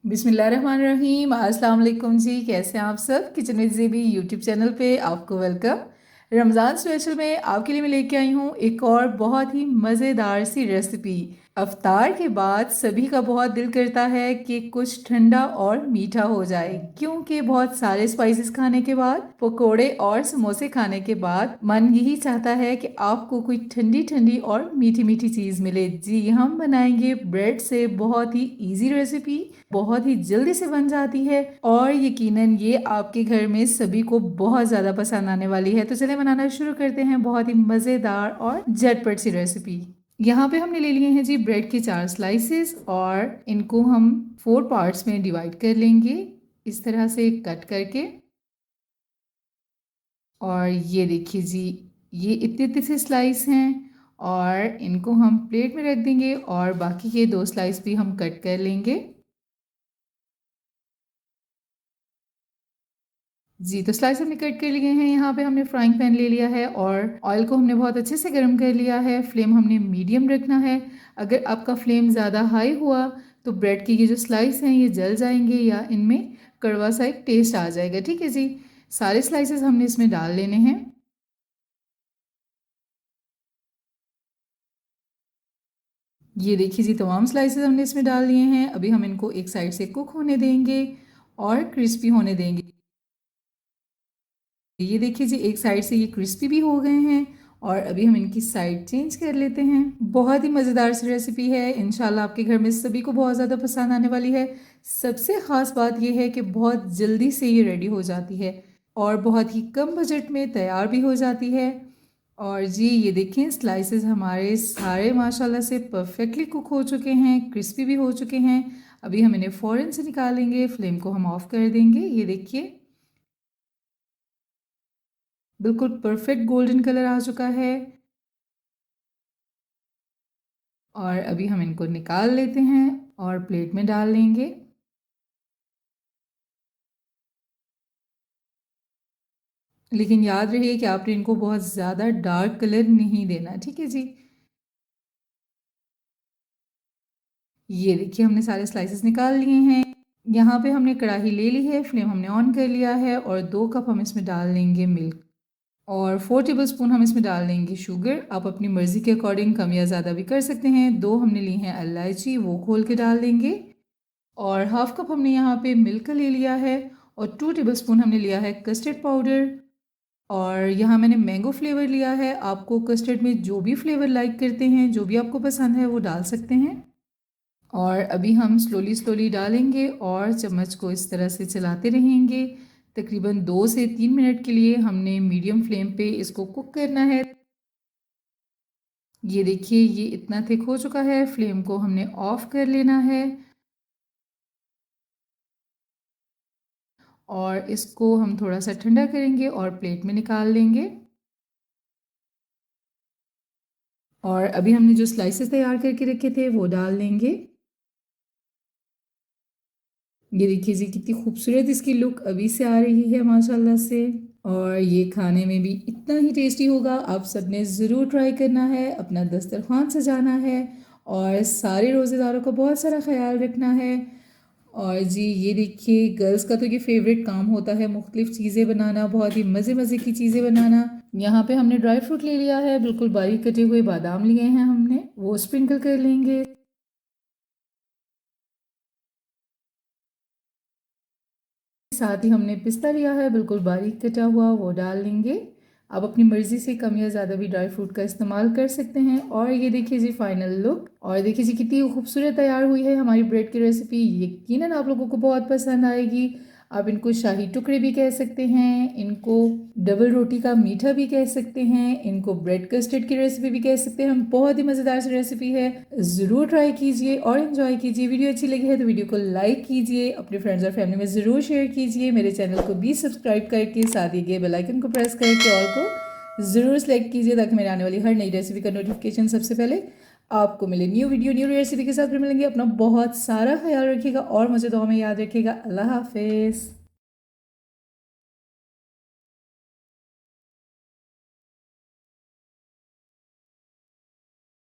बिस्मिल्लाहिर्रहमानिर्रहीम। अस्सलाम वालेकुम जी, कैसे हैं आप सब। किचन विद ज़ेबी यूट्यूब चैनल पे आपको वेलकम। रमज़ान स्पेशल में आपके लिए मैं लेके आई हूँ एक और बहुत ही मज़ेदार सी रेसिपी। अफ्तार के बाद सभी का बहुत दिल करता है कि कुछ ठंडा और मीठा हो जाए, क्योंकि बहुत सारे स्पाइसेस खाने के बाद, पकोड़े और समोसे खाने के बाद मन यही चाहता है कि आपको कोई ठंडी ठंडी और मीठी मीठी चीज़ मिले। जी, हम बनाएंगे ब्रेड से बहुत ही इजी रेसिपी, बहुत ही जल्दी से बन जाती है और यकीनन ये आपके घर में सभी को बहुत ज़्यादा पसंद आने वाली है। तो चलिए बनाना शुरू करते हैं बहुत ही मज़ेदार और झटपट सी रेसिपी। यहाँ पे हमने ले लिए हैं जी ब्रेड के 4 स्लाइसेस और इनको हम 4 पार्ट्स में डिवाइड कर लेंगे, इस तरह से कट करके। और ये देखिए जी, ये इतने इतने से स्लाइस हैं और इनको हम प्लेट में रख देंगे और बाकी के 2 स्लाइस भी हम कट कर लेंगे। जी, तो स्लाइस हमने कट कर लिए हैं। यहाँ पे हमने फ्राइंग पैन ले लिया है और ऑयल को हमने बहुत अच्छे से गर्म कर लिया है। फ्लेम हमने मीडियम रखना है। अगर आपका फ्लेम ज़्यादा हाई हुआ तो ब्रेड के ये जो स्लाइस हैं ये जल जाएंगे या इनमें कड़वा सा एक टेस्ट आ जाएगा। ठीक है जी, सारे स्लाइसेस हमने इसमें डाल लेने हैं। ये देखिए जी, तमाम स्लाइसेस हमने इसमें डाल दिए हैं। अभी हम इनको एक साइड से कुक होने देंगे और क्रिस्पी होने देंगे। ये देखिए जी, एक साइड से ये क्रिस्पी भी हो गए हैं और अभी हम इनकी साइड चेंज कर लेते हैं। बहुत ही मज़ेदार सी रेसिपी है, इंशाल्लाह आपके घर में सभी को बहुत ज़्यादा पसंद आने वाली है। सबसे ख़ास बात ये है कि बहुत जल्दी से ये रेडी हो जाती है और बहुत ही कम बजट में तैयार भी हो जाती है। और जी ये देखें, स्लाइसेस हमारे सारे माशाल्लाह से परफेक्टली कुक हो चुके हैं, क्रिस्पी भी हो चुके हैं। अभी हम इन्हें फ़ौरन से निकालेंगे, फ्लेम को हम ऑफ़ कर देंगे। ये देखिए, बिल्कुल परफेक्ट गोल्डन कलर आ चुका है और अभी हम इनको निकाल लेते हैं और प्लेट में डाल लेंगे। लेकिन याद रहे कि आपने इनको बहुत ज़्यादा डार्क कलर नहीं देना, ठीक है जी। ये देखिए, हमने सारे स्लाइसेस निकाल लिए हैं। यहाँ पे हमने कढ़ाई ले ली है, फ्लेम हमने ऑन कर लिया है और 2 कप हम इसमें डाल लेंगे मिल्क और 4 टेबलस्पून हम इसमें डाल देंगे शुगर। आप अपनी मर्ज़ी के अकॉर्डिंग कम या ज़्यादा भी कर सकते हैं। 2 हमने ली हैं इलायची, वो खोल के डाल देंगे और हाफ कप हमने यहाँ पे मिल्क ले लिया है और 2 टेबलस्पून हमने लिया है कस्टर्ड पाउडर और यहाँ मैंने मैंगो फ्लेवर लिया है। आपको कस्टर्ड में जो भी फ्लेवर लाइक करते हैं, जो भी आपको पसंद है वो डाल सकते हैं। और अभी हम स्लोली स्लोली डालेंगे और चम्मच को इस तरह से चलाते रहेंगे। तकरीबन 2 से 3 मिनट के लिए हमने मीडियम फ्लेम पे इसको कुक करना है। ये देखिए, ये इतना थिक हो चुका है, फ्लेम को हमने ऑफ कर लेना है और इसको हम थोड़ा सा ठंडा करेंगे और प्लेट में निकाल लेंगे। और अभी हमने जो स्लाइसेस तैयार करके रखे थे वो डाल लेंगे। ये देखिए जी, कितनी खूबसूरत इसकी लुक अभी से आ रही है माशाल्लाह से और ये खाने में भी इतना ही टेस्टी होगा। आप सब ने ज़रूर ट्राई करना है, अपना दस्तरखान सजाना है और सारे रोज़ेदारों का बहुत सारा ख्याल रखना है। और जी ये देखिए, गर्ल्स का तो ये फेवरेट काम होता है मुख्तलिफ़ चीज़ें बनाना, बहुत ही मज़े मज़े की चीज़ें बनाना। यहाँ पे हमने ड्राई फ्रूट ले लिया है, बिल्कुल बारीक कटे हुए बादाम लिए हैं हमने, वो स्प्रिंकल कर लेंगे। साथ ही हमने पिस्ता लिया है, बिल्कुल बारीक कटा हुआ, वो डाल लेंगे। आप अपनी मर्ज़ी से कम या ज़्यादा भी ड्राई फ्रूट का इस्तेमाल कर सकते हैं। और ये देखिए जी फाइनल लुक, और देखिए जी कितनी खूबसूरत तैयार हुई है हमारी ब्रेड की रेसिपी। यकीनन आप लोगों को बहुत पसंद आएगी। आप इनको शाही टुकड़े भी कह सकते हैं, इनको डबल रोटी का मीठा भी कह सकते हैं, इनको ब्रेड कस्टर्ड की रेसिपी भी कह सकते हैं। बहुत ही मज़ेदार सी रेसिपी है, ज़रूर ट्राई कीजिए और इन्जॉय कीजिए। वीडियो अच्छी लगी है तो वीडियो को लाइक कीजिए, अपने फ्रेंड्स और फैमिली में ज़रूर शेयर कीजिए। मेरे चैनल को भी सब्सक्राइब करके साथ दिए गए बेल आइकन को प्रेस करके ऑल को ज़रूर सेलेक्ट कीजिए, ताकि मेरे आने वाली हर नई रेसिपी का नोटिफिकेशन सबसे पहले आपको मिले। न्यू वीडियो न्यू रेसिपी के साथ फिर मिलेंगे। अपना बहुत सारा ख्याल रखिएगा और मुझे दुआ में याद रखिएगा। अल्लाह हाफिज़।